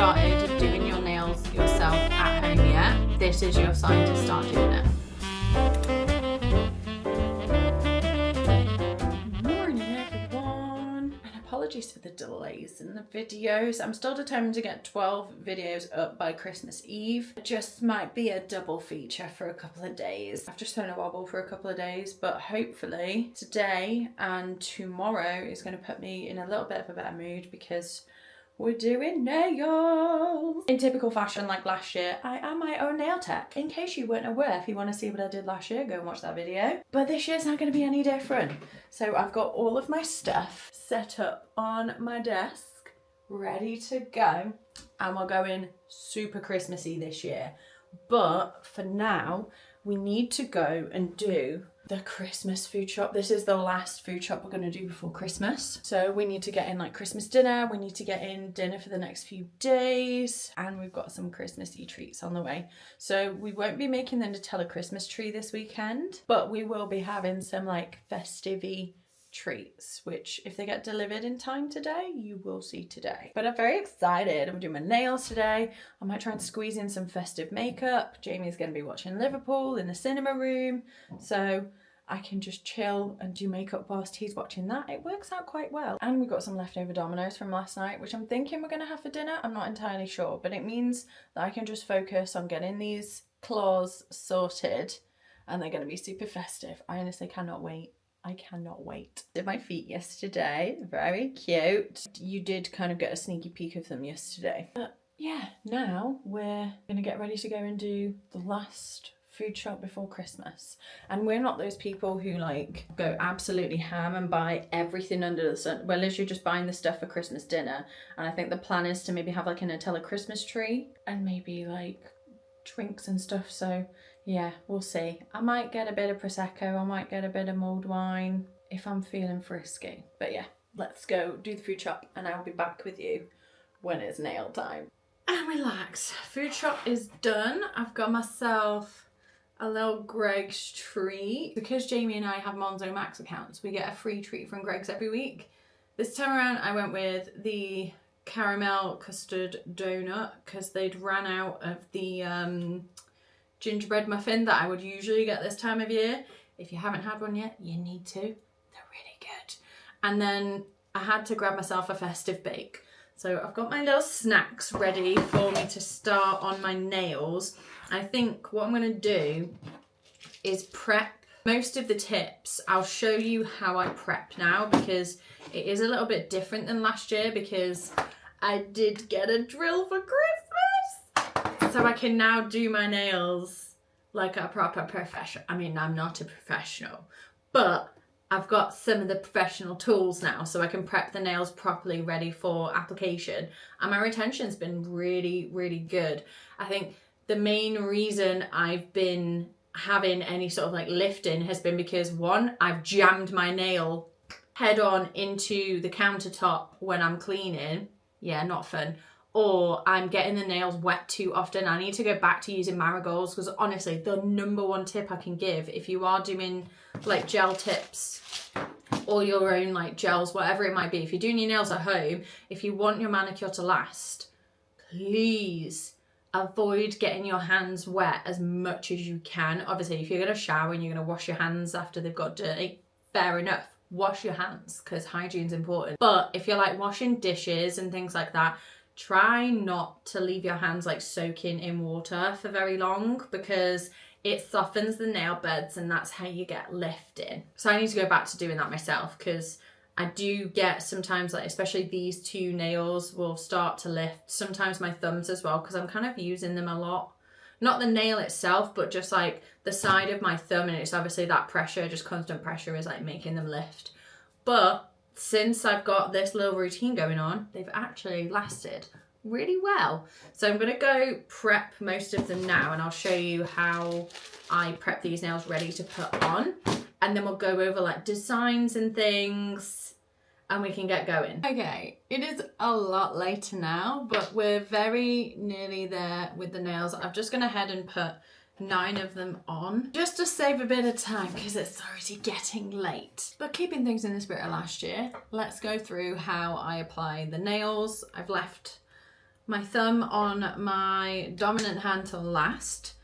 started doing your nails yourself at home yet, this is your sign to start doing it. Apologies for the delays in the videos. I'm still determined to get 12 videos up by Christmas Eve. It just might be a double feature for a couple of days. I've just thrown a wobble for a couple of days, but hopefully today and tomorrow is going to put me in a little bit of a better mood because we're doing nails. In typical fashion, like last year, I am my own nail tech. In case you weren't aware, if you want to see what I did last year, go and watch that video. But this year's not going to be any different. So I've got all of my stuff set up on my desk, ready to go. And we're going super Christmassy this year. But for now, we need to go and do the Christmas food shop. This is the last food shop we're going to do before Christmas. So we need to get in like Christmas dinner. We need to get in dinner for the next few days. And we've got some Christmassy treats on the way. So we won't be making the Nutella Christmas tree this weekend, but we will be having some like festive-y treats, which if they get delivered in time today, you will see today. But I'm very excited. I'm doing my nails today. I might try and squeeze in some festive makeup. Jamie's going to be watching Liverpool in the cinema room, so I can just chill and do makeup whilst he's watching that. It works out quite well. And we've got some leftover Dominoes from last night, which I'm thinking we're going to have for dinner. I'm not entirely sure, but it means that I can just focus on getting these claws sorted and they're going to be super festive. I honestly cannot wait. I cannot wait. Did my feet yesterday, very cute. You did kind of get a sneaky peek of them yesterday. But yeah, now we're gonna get ready to go and do the last food shop before Christmas. And we're not those people who like go absolutely ham and buy everything under the sun. We're literally just buying the stuff for Christmas dinner. And I think the plan is to maybe have like a Nutella Christmas tree and maybe like drinks and stuff. So yeah, we'll see. I might get a bit of Prosecco, I might get a bit of mulled wine if I'm feeling frisky. But yeah, let's go do the food shop and I'll be back with you when it's nail time. And relax. Food shop is done. I've got myself a little Greg's treat. Because Jamie and I have Monzo Max accounts, we get a free treat from Greg's every week. This time around I went with the caramel custard donut because they'd ran out of the gingerbread muffin that I would usually get this time of year. If you haven't had one yet, you need to. They're really good. And then I had to grab myself a festive bake. So I've got my little snacks ready for me to start on my nails. I think what I'm going to do is prep most of the tips. I'll show you how I prep now because it is a little bit different than last year because I did get a drill for Christmas. So I can now do my nails like a proper professional. I mean, I'm not a professional, but I've got some of the professional tools now so I can prep the nails properly ready for application. And my retention's been really, really good. I think the main reason I've been having any sort of like lifting has been because one, I've jammed my nail head on into the countertop when I'm cleaning. Yeah, not fun. Or I'm getting the nails wet too often. I need to go back to using marigolds because honestly, the #1 tip I can give if you are doing like gel tips or your own like gels, whatever it might be, if you're doing your nails at home, if you want your manicure to last, please avoid getting your hands wet as much as you can. Obviously, if you're going to shower and you're going to wash your hands after they've got dirty, fair enough. Wash your hands because hygiene's important. But if you're like washing dishes and things like that, try not to leave your hands like soaking in water for very long because it softens the nail beds and that's how you get lifting. So I need to go back to doing that myself because I do get sometimes like, especially these two nails will start to lift. Sometimes my thumbs as well because I'm kind of using them a lot. Not the nail itself, but just like the side of my thumb, and it's obviously that pressure, just constant pressure is like making them lift. But since I've got this little routine going on, they've actually lasted really well. So I'm gonna go prep most of them now and I'll show you how I prep these nails ready to put on. And then we'll go over like designs and things and we can get going. Okay, it is a lot later now, but we're very nearly there with the nails. I'm just gonna head and put 9 of them on just to save a bit of time because it's already getting late. But keeping things in the spirit of last year, let's go through how I apply the nails. I've left my thumb on my dominant hand to last,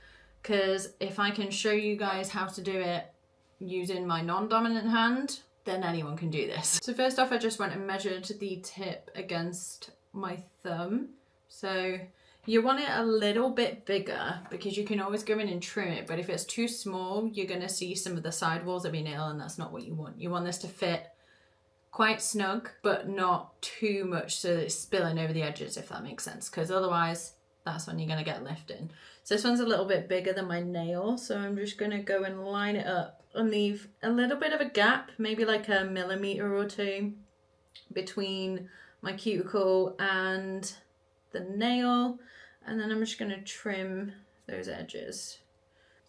because if I can show you guys how to do it using my non-dominant hand, then anyone can do this. So first off, I just went and measured the tip against my thumb. So you want it a little bit bigger because you can always go in and trim it, but if it's too small, you're going to see some of the side walls of your nail, and that's not what you want. You want this to fit quite snug, but not too much so that it's spilling over the edges, if that makes sense, because otherwise that's when you're going to get lifting. So this one's a little bit bigger than my nail, so I'm just going to go and line it up and leave a little bit of a gap, maybe like a millimetre or two between my cuticle and the nail, and then I'm just going to trim those edges.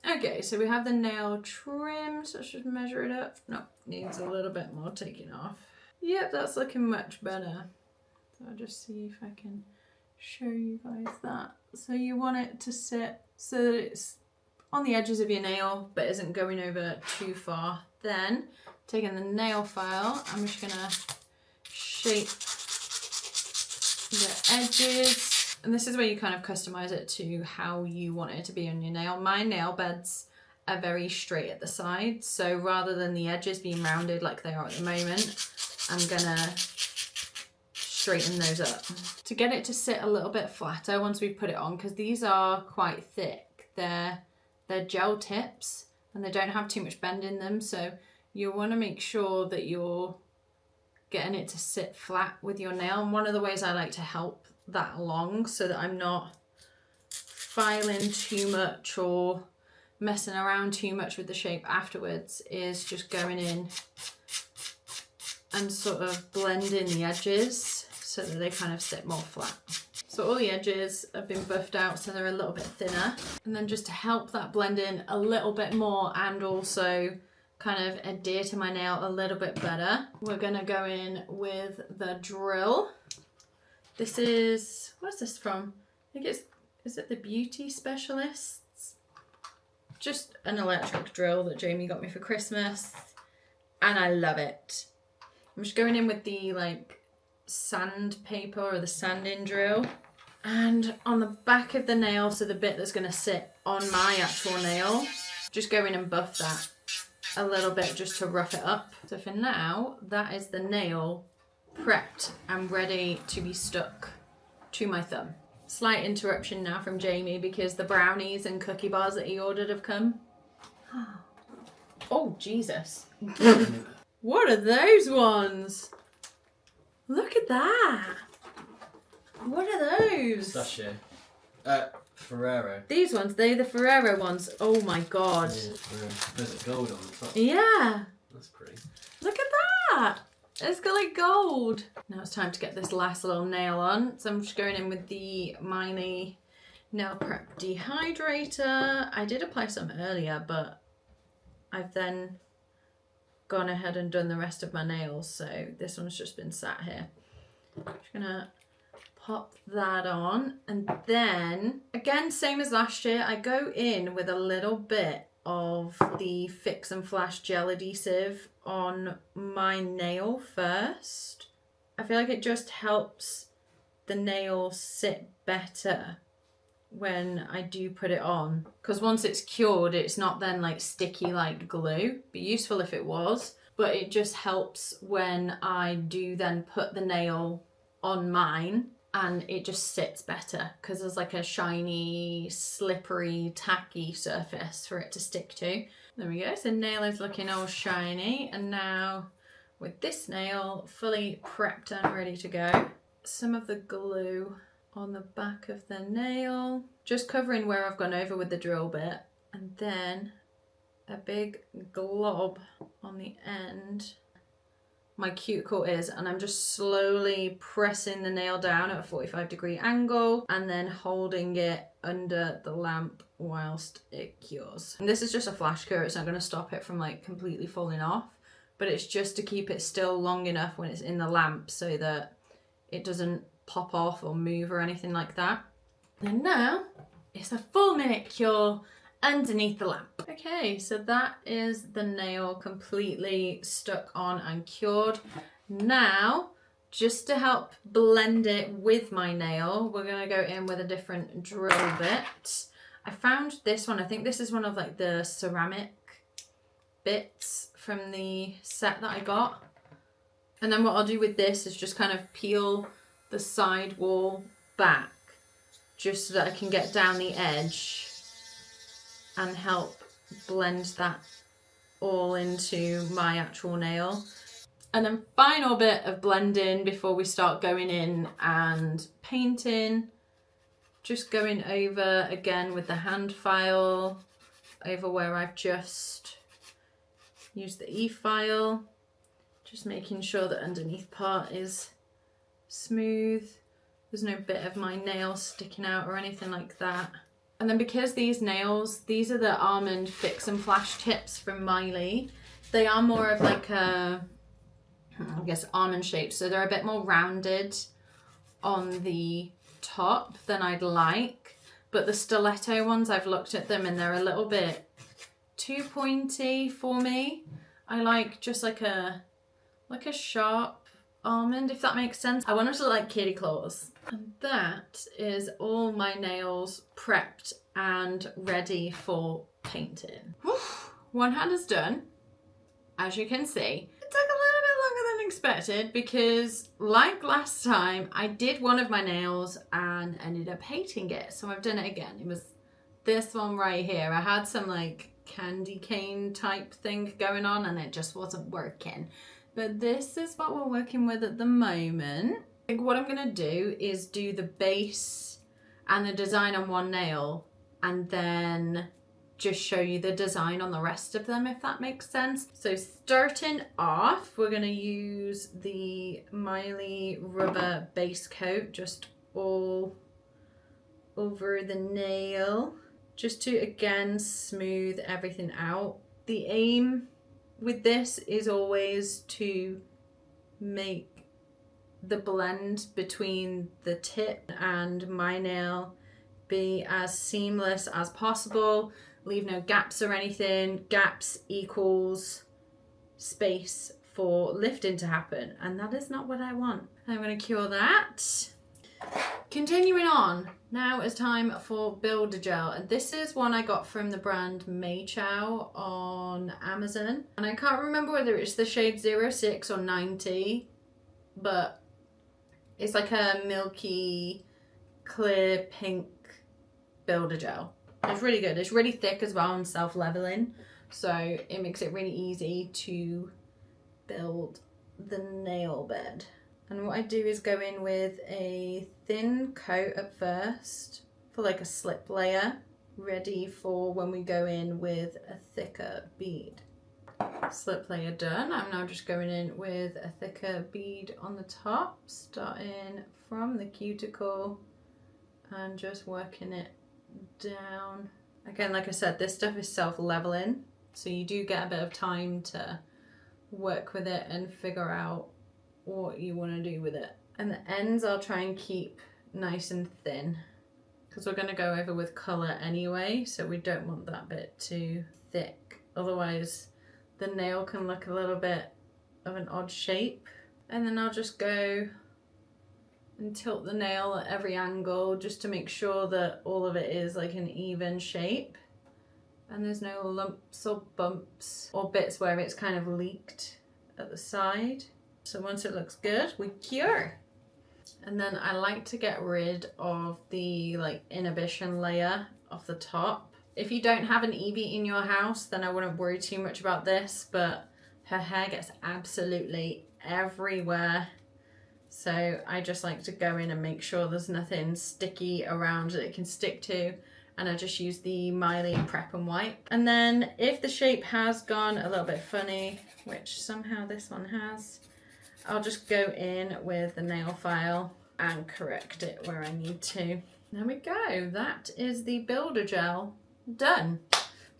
Okay, so we have the nail trimmed, so let's just measure it up. No, needs a little bit more taking off. Yep, that's looking much better. So I'll just see if I can show you guys that. So you want it to sit so that it's on the edges of your nail but isn't going over too far. Then, taking the nail file, I'm just gonna shape the edges. And this is where you kind of customize it to how you want it to be on your nail. My nail beds are very straight at the sides, so rather than the edges being rounded like they are at the moment, I'm gonna straighten those up. To get it to sit a little bit flatter once we've put it on, because these are quite thick, they're gel tips and they don't have too much bend in them, so you want to make sure that you're getting it to sit flat with your nail. And one of the ways I like to help that along so that I'm not filing too much or messing around too much with the shape afterwards is just going in and sort of blending the edges so that they kind of sit more flat. So all the edges have been buffed out so they're a little bit thinner. And then just to help that blend in a little bit more and also kind of adhere to my nail a little bit better, we're gonna go in with the drill. This is, what is this from? I think it's, is it the Beauty Specialists? Just an electric drill that Jamie got me for Christmas, and I love it. I'm just going in with the like sandpaper or the sanding drill, and on the back of the nail, so the bit that's going to sit on my actual nail, just go in and buff that a little bit just to rough it up. So for now, that is the nail prepped and ready to be stuck to my thumb. Slight interruption now from Jamie because the brownies and cookie bars that he ordered have come. Oh, Jesus. What are those ones? Look at that. What are those? Sachet. Ferrero. These ones, they're the Ferrero ones. Oh my God. Yeah, there's a gold on the top. Yeah. That's pretty. Look at that. It's got like gold. Now it's time to get this last little nail on. So I'm just going in with the Mylee Nail Prep Dehydrator. I did apply some earlier, but I've then gone ahead and done the rest of my nails. So this one's just been sat here. I'm just gonna pop that on. And then, again, same as last year, I go in with a little bit of the Fix and Flash gel adhesive on my nail first. I feel like it just helps the nail sit better when I do put it on, because once it's cured it's not then like sticky like glue. Be useful if it was, but it just helps when I do then put the nail on mine and it just sits better because there's like a shiny, slippery, tacky surface for it to stick to. There we go, so nail is looking all shiny, and now with this nail fully prepped and ready to go, some of the glue on the back of the nail, just covering where I've gone over with the drill bit, and then a big glob on the end. My cuticle is, and I'm just slowly pressing the nail down at a 45-degree angle and then holding it under the lamp whilst it cures. And this is just a flash cure, it's not going to stop it from like completely falling off, but it's just to keep it still long enough when it's in the lamp so that it doesn't pop off or move or anything like that. And now it's a full minute cure underneath the lamp. Okay, so that is the nail completely stuck on and cured. Now just to help blend it with my nail, we're going to go in with a different drill bit. I found this one. I think this is one of like the ceramic bits from the set that I got. And then what I'll do with this is just kind of peel the side wall back just so that I can get down the edge and help blend that all into my actual nail. And then final bit of blending before we start going in and painting, just going over again with the hand file over where I've just used the e-file, just making sure that underneath part is smooth. There's no bit of my nail sticking out or anything like that. And then because these nails, these are the Almond Fix and Flash tips from Mylee. They are more of like a, I guess, almond shape, so they're a bit more rounded on the top than I'd like, but the stiletto ones, I've looked at them and they're a little bit too pointy for me. I like just like a sharp almond, if that makes sense. I want them to look like kitty claws. And that is all my nails prepped and ready for painting. One hand is done, as you can see. It took a little bit longer than expected because, like last time, I did one of my nails and ended up hating it. So I've done it again. It was this one right here. I had some like candy cane type thing going on and it just wasn't working. But this is what we're working with at the moment. I think what I'm gonna do is do the base and the design on one nail and then just show you the design on the rest of them, if that makes sense. So starting off, we're gonna use the Mylee rubber base coat just all over the nail, just to again smooth everything out. The aim with this is always to make the blend between the tip and my nail be as seamless as possible. Leave no gaps or anything. Gaps equals space for lifting to happen, and that is not what I want. I'm going to cure that. Continuing on, now it's time for Builder Gel, and this is one I got from the brand Maychow on Amazon, and I can't remember whether it's the shade 06 or 90, but it's like a milky clear pink Builder Gel. It's really good. It's really thick as well and self-leveling, so it makes it really easy to build the nail bed. And what I do is go in with a thin coat at first for like a slip layer, ready for when we go in with a thicker bead. Slip layer done. I'm now just going in with a thicker bead on the top, starting from the cuticle and just working it down. Again, like I said, this stuff is self-leveling, so you do get a bit of time to work with it and figure out what you want to do with it. And the ends I'll try and keep nice and thin because we're going to go over with colour anyway, so we don't want that bit too thick, otherwise the nail can look a little bit of an odd shape. And then I'll just go and tilt the nail at every angle just to make sure that all of it is like an even shape and there's no lumps or bumps or bits where it's kind of leaked at the side. So once it looks good, we cure. And then I like to get rid of the like inhibition layer off the top. If you don't have an Evie in your house, then I wouldn't worry too much about this, but her hair gets absolutely everywhere. So I just like to go in and make sure there's nothing sticky around that it can stick to. And I just use the Mylee Prep and Wipe. And then if the shape has gone a little bit funny, which somehow this one has, I'll just go in with the nail file and correct it where I need to. There we go. That is the Builder Gel done. So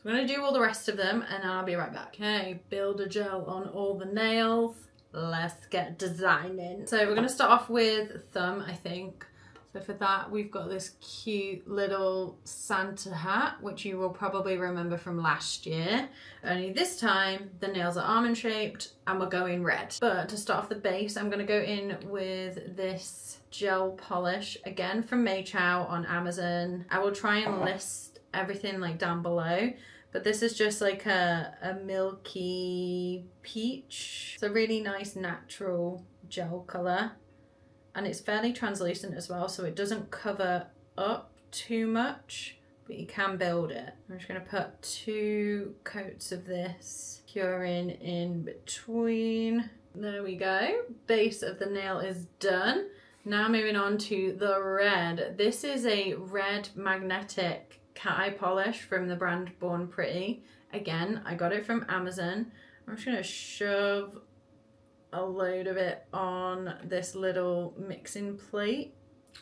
I'm going to do all the rest of them and I'll be right back. Okay, Builder Gel on all the nails. Let's get designing. So we're going to start off with thumb, I think. So for that, we've got this cute little Santa hat, which you will probably remember from last year. Only this time, the nails are almond shaped and we're going red. But to start off the base, I'm gonna go in with this gel polish, again from Maychow on Amazon. I will try and list everything like down below, but this is just like a milky peach. It's a really nice natural gel color. And it's fairly translucent as well, so it doesn't cover up too much, but you can build it. I'm just gonna put 2 coats of this curing in between. There we go. Base of the nail is done. Now moving on to the red. This is a red magnetic cat eye polish from the brand Born Pretty. Again, I got it from Amazon. I'm just gonna shove a load of it on this little mixing plate.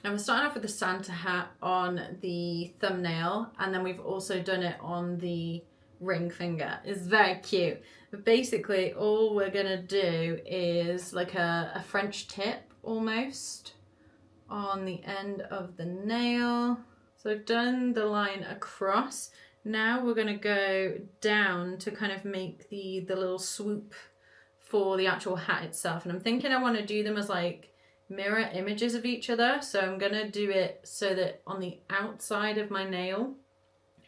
And we're starting off with the Santa hat on the thumbnail, and then we've also done it on the ring finger. It's very cute. But basically all we're gonna do is like a French tip almost on the end of the nail. So I've done the line across. Now we're gonna go down to kind of make the little swoop for the actual hat itself, and I'm thinking I want to do them as like mirror images of each other. So I'm gonna do it so that on the outside of my nail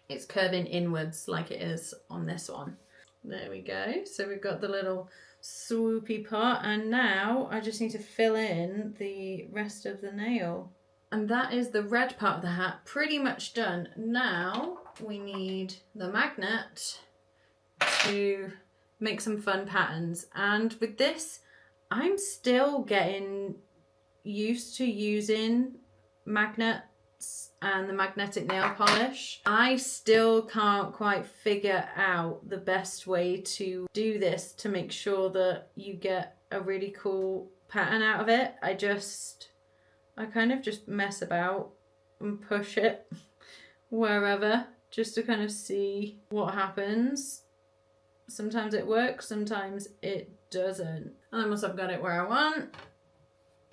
it's curving inwards like it is on this one. There we go. So we've got the little swoopy part, and now I just need to fill in the rest of the nail. And that is the red part of the hat pretty much done. Now we need the magnet to make some fun patterns. And with this, I'm still getting used to using magnets and the magnetic nail polish. I still can't quite figure out the best way to do this to make sure that you get a really cool pattern out of it. I kind of just mess about and push it wherever just to kind of see what happens. Sometimes it works, sometimes it doesn't. And then once I've got it where I want,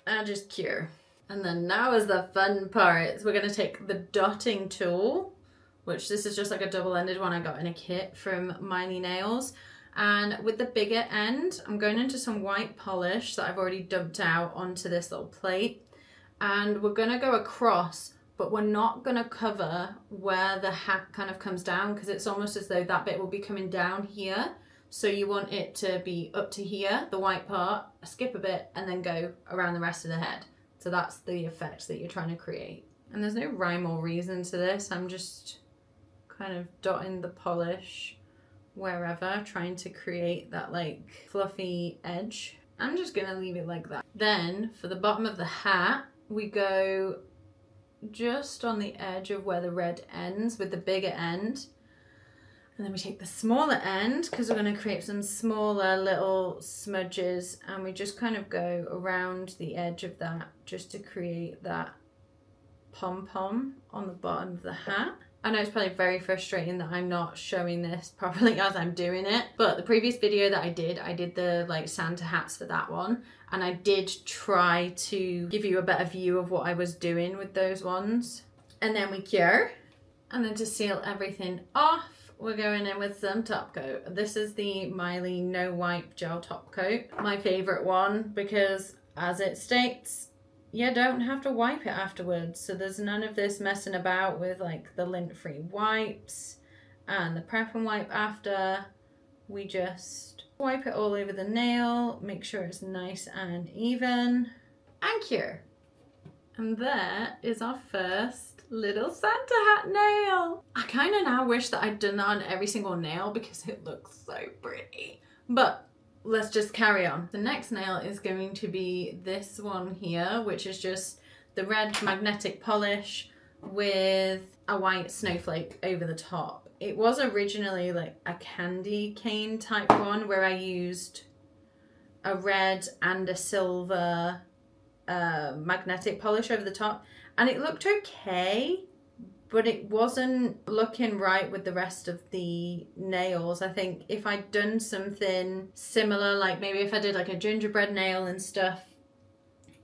I just cure. And then now is the fun part. We're gonna take the dotting tool, which this is just like a double-ended one I got in a kit from Mylee Nails. And with the bigger end, I'm going into some white polish that I've already dumped out onto this little plate. And we're gonna go across, but we're not gonna cover where the hat kind of comes down, because it's almost as though that bit will be coming down here. So you want it to be up to here, the white part, skip a bit, and then go around the rest of the head. So that's the effect that you're trying to create. And there's no rhyme or reason to this. I'm just kind of dotting the polish wherever, trying to create that like fluffy edge. I'm just gonna leave it like that. Then for the bottom of the hat, we go just on the edge of where the red ends with the bigger end. And then we take the smaller end, because we're going to create some smaller little smudges, and we just kind of go around the edge of that just to create that pom-pom on the bottom of the hat. I know it's probably very frustrating that I'm not showing this properly as I'm doing it, but the previous video that I did the like Santa hats for that one, and I did try to give you a better view of what I was doing with those ones. And then we cure, and then to seal everything off, we're going in with some top coat. This is the Mylee No Wipe Gel Top Coat, my favorite one, because as it states, you don't have to wipe it afterwards. So there's none of this messing about with like the lint-free wipes and the prep and wipe after. We just wipe it all over the nail, make sure it's nice and even, and cure. And there is our first little Santa hat nail. I kind of now wish that I'd done that on every single nail because it looks so pretty. But let's just carry on. The next nail is going to be this one here, which is just the red magnetic polish with a white snowflake over the top. It was originally like a candy cane type one where I used a red and a silver magnetic polish over the top, and it looked okay, but it wasn't looking right with the rest of the nails. I think if I'd done something similar, like maybe if I did like a gingerbread nail and stuff,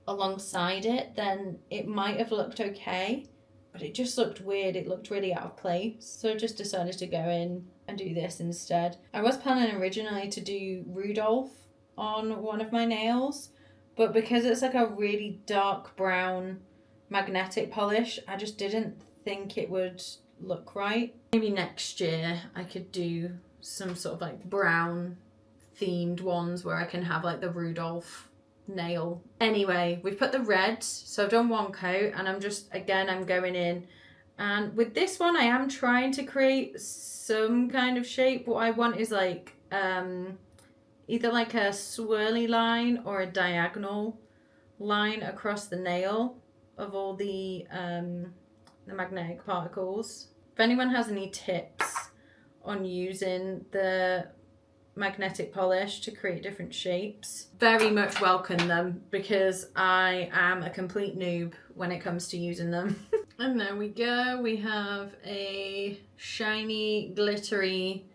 alongside it, then it might have looked okay, but it just looked weird. It looked really out of place. So I just decided to go in and do this instead. I was planning originally to do Rudolph on one of my nails, but because it's like a really dark brown magnetic polish, I just didn't think it would look right. Maybe next year I could do some sort of like brown themed ones where I can have like the Rudolph nail. Anyway, we've put the red, so I've done one coat, and I'm going in, and with this one I am trying to create some kind of shape. What I want is like either like a swirly line or a diagonal line across the nail of all the magnetic particles. If anyone has any tips on using the magnetic polish to create different shapes, very much welcome them, because I am a complete noob when it comes to using them. And there we go, we have a shiny, glittery,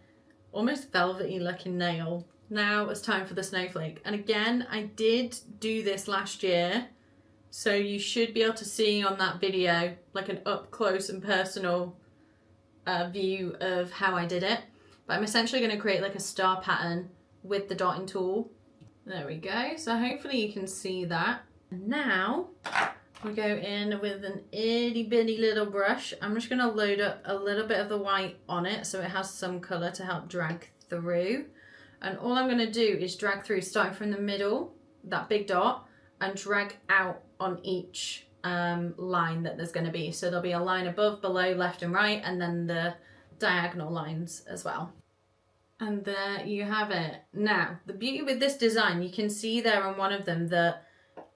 almost velvety looking nail. Now it's time for the snowflake. And again, I did do this last year, so you should be able to see on that video like an up close and personal view of how I did it. But I'm essentially going to create like a star pattern with the dotting tool. There we go. So hopefully you can see that. And now we go in with an itty bitty little brush. I'm just going to load up a little bit of the white on it so it has some colour to help drag through. And all I'm going to do is drag through, starting from the middle, that big dot, and drag out on each line that there's going to be. So there'll be a line above, below, left and right, and then the diagonal lines as well. And there you have it. Now, the beauty with this design, you can see there on one of them that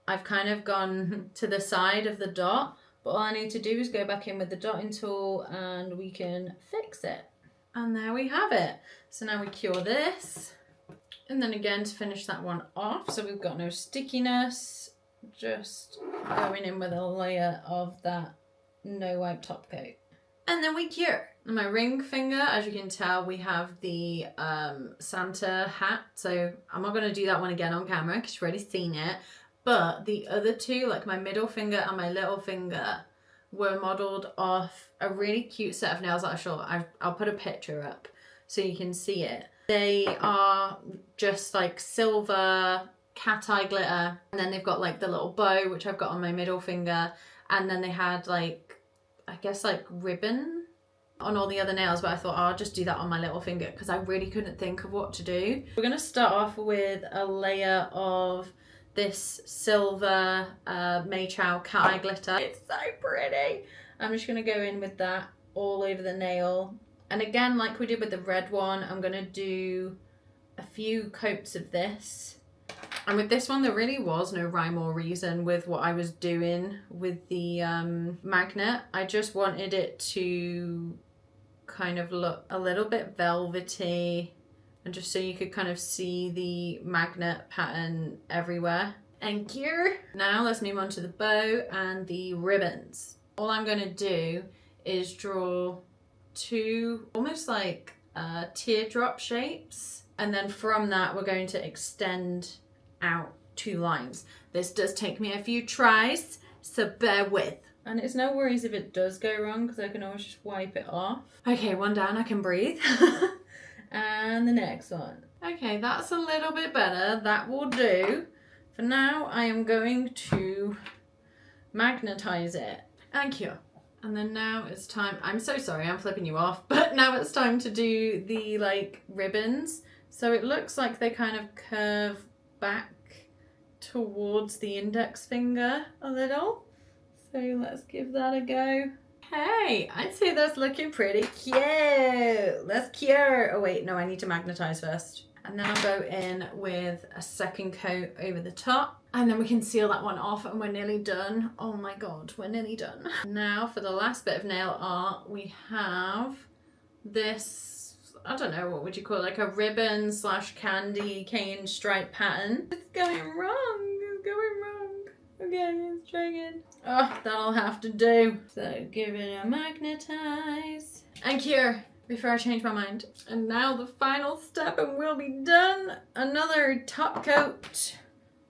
I've kind of gone to the side of the dot, but all I need to do is go back in with the dotting tool and we can fix it. And there we have it. So now we cure this. And then again to finish that one off, so we've got no stickiness, just going in with a layer of that no wipe top coat. And then we cure. On my ring finger, as you can tell, we have the Santa hat. So I'm not going to do that one again on camera because you've already seen it. But the other two, like my middle finger and my little finger, were modelled off a really cute set of nails that I showed. I'll put a picture up so you can see it. They are just like silver cat eye glitter. And then they've got like the little bow, which I've got on my middle finger. And then they had like, I guess like ribbon on all the other nails, but I thought, oh, I'll just do that on my little finger because I really couldn't think of what to do. We're going to start off with a layer of this silver May Chow cat eye glitter. It's so pretty. I'm just going to go in with that all over the nail. And again, like we did with the red one, I'm going to do a few coats of this. And with this one, there really was no rhyme or reason with what I was doing with the magnet. I just wanted it to kind of look a little bit velvety, and just so you could kind of see the magnet pattern everywhere. And here, now let's move on to the bow and the ribbons. All I'm going to do is draw two almost like teardrop shapes, and then from that we're going to extend out two lines. This does take me a few tries, so bear with. And it's no worries if it does go wrong because I can always just wipe it off. Okay, one down, I can breathe. And the next one. Okay, that's a little bit better. That will do. For now, I am going to magnetize it and cure. And then now it's time, I'm so sorry, I'm flipping you off, but now it's time to do the like ribbons. So it looks like they kind of curve back towards the index finger a little. So let's give that a go. Hey, I'd say that's looking pretty cute. Let's cure. Oh wait, no, I need to magnetize first. And then I'll go in with a second coat over the top. And then we can seal that one off and we're nearly done. Oh my God, we're nearly done. Now for the last bit of nail art, we have this, I don't know, what would you call it? Like a ribbon / candy cane stripe pattern. It's going wrong, it's going wrong. Okay, let's try again. Oh, that'll have to do. So give it a magnetize and cure before I change my mind. And now the final step and we'll be done. Another top coat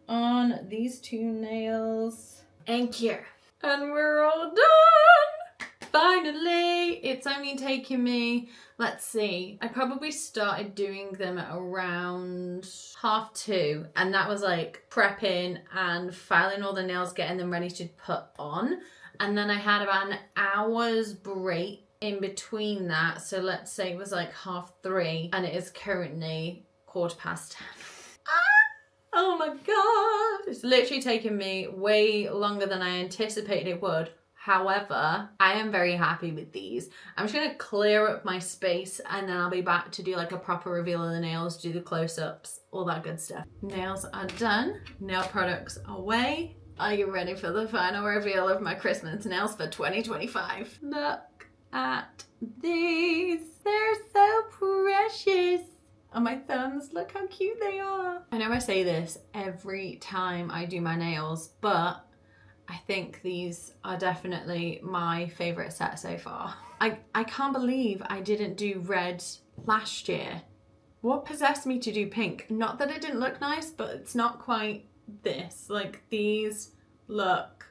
on these two nails. Thank you. And we're all done! Finally! It's only taken me, let's see, I probably started doing them at around 2:30, and that was like prepping and filing all the nails, getting them ready to put on. And then I had about an hour's break in between that, so let's say it was like 3:30, and it is currently 10:15. Oh my god! It's literally taken me way longer than I anticipated it would. However, I am very happy with these. I'm just gonna clear up my space and then I'll be back to do like a proper reveal of the nails, do the close-ups, all that good stuff. Nails are done, nail products away. Are you ready for the final reveal of my Christmas nails for 2025? Look at these. They're so precious. On my thumbs, look how cute they are. I know I say this every time I do my nails, but I think these are definitely my favourite set so far. I can't believe I didn't do red last year. What possessed me to do pink? Not that it didn't look nice, but it's not quite this. Like, these look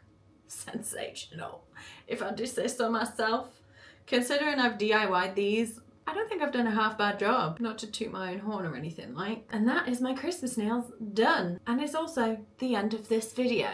sensational. If I do say so myself. Considering I've DIY'd these, I don't think I've done a half bad job. Not to toot my own horn or anything like. And that is my Christmas nails done. And it's also the end of this video.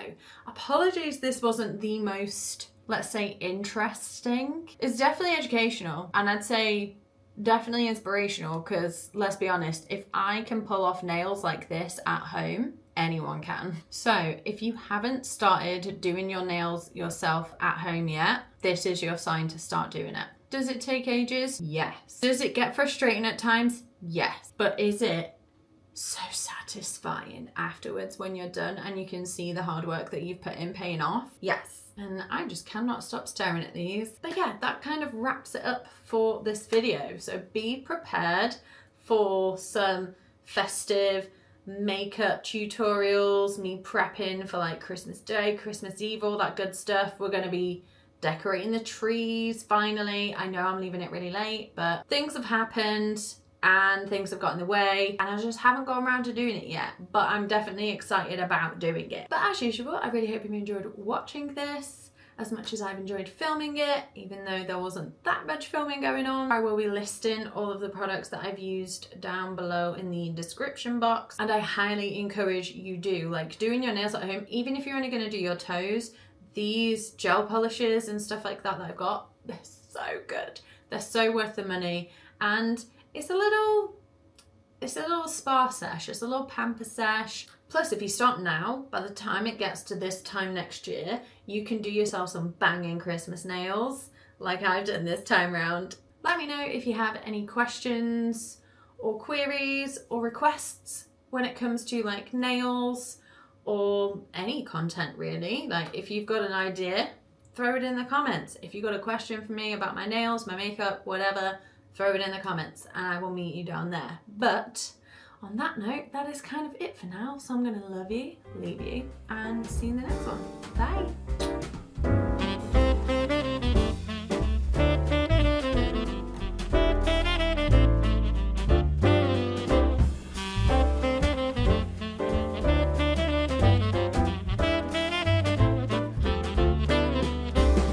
Apologies this wasn't the most, let's say, interesting. It's definitely educational, and I'd say definitely inspirational, because let's be honest, if I can pull off nails like this at home, anyone can. So if you haven't started doing your nails yourself at home yet, this is your sign to start doing it. Does it take ages? Yes. Does it get frustrating at times? Yes. But is it so satisfying afterwards when you're done and you can see the hard work that you've put in paying off? Yes. And I just cannot stop staring at these. But yeah, that kind of wraps it up for this video. So be prepared for some festive makeup tutorials, me prepping for like Christmas Day, Christmas Eve, all that good stuff. We're going to be decorating the trees finally. I know I'm leaving it really late, but things have happened and things have got in the way and I just haven't gone around to doing it yet, but I'm definitely excited about doing it. But as usual, I really hope you enjoyed watching this as much as I've enjoyed filming it, even though there wasn't that much filming going on. I will be listing all of the products that I've used down below in the description box, and I highly encourage you do, like, doing your nails at home, even if you're only going to do your toes. These gel polishes and stuff like that I've got, they're so good. They're so worth the money, and it's a little spa sesh, it's a little pamper sesh. Plus, if you start now, by the time it gets to this time next year, you can do yourself some banging Christmas nails like I've done this time round. Let me know if you have any questions or queries or requests when it comes to like nails or any content really. Like, if you've got an idea, throw it in the comments. If you've got a question for me about my nails, my makeup, whatever, throw it in the comments and I will meet you down there. But on that note, that is kind of it for now. So I'm gonna love you, leave you, and see you in the next one. Bye.